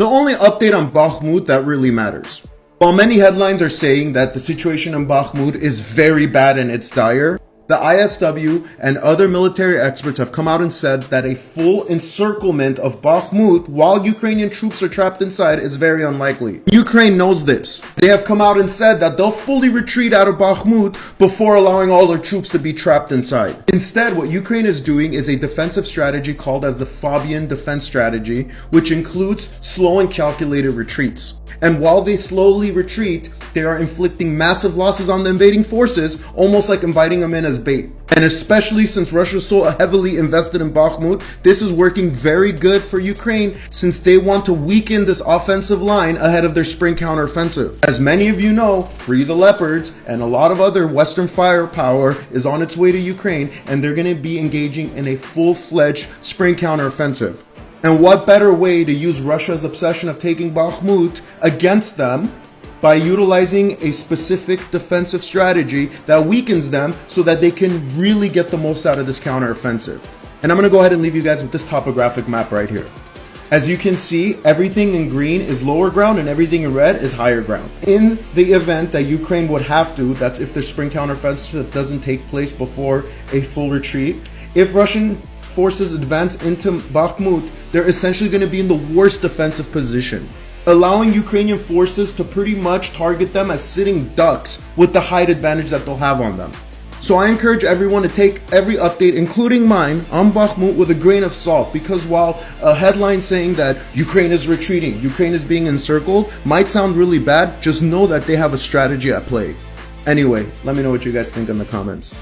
The only update on Bakhmut that really matters. While many headlines are saying that the situation in Bakhmut is very bad and it's dire, the ISW and other military experts have come out and said that a full encirclement of Bakhmut while Ukrainian troops are trapped inside is very unlikely. Ukraine knows this. They have come out and said that they'll fully retreat out of Bakhmut before allowing all their troops to be trapped inside. Instead, what Ukraine is doing is a defensive strategy called as the Fabian defense strategy, which includes slow and calculated retreats. And while they slowly retreat, they are inflicting massive losses on the invading forces, almost like inviting them in as bait. And especially since Russia is so heavily invested in Bakhmut, this is working very good for Ukraine since they want to weaken this offensive line ahead of their spring counteroffensive. As many of you know, Free the Leopards and a lot of other Western firepower is on its way to Ukraine, and they're going to be engaging in a full-fledged spring counteroffensive. And what better way to use Russia's obsession of taking Bakhmut against them by utilizing a specific defensive strategy that weakens them so that they can really get the most out of this counteroffensive. And I'm going to go ahead and leave you guys with this topographic map right here. As you can see, everything in green is lower ground and everything in red is higher ground. In the event that Ukraine would have to, that's if their spring counteroffensive doesn't take place before a full retreat, if Russian forces advance into Bakhmut, they're essentially going to be in the worst defensive position, allowing Ukrainian forces to pretty much target them as sitting ducks with the height advantage that they'll have on them. So I encourage everyone to take every update, including mine, on Bakhmut with a grain of salt, because while a headline saying that Ukraine is retreating, Ukraine is being encircled, might sound really bad, just know that they have a strategy at play. Anyway, let me know what you guys think in the comments.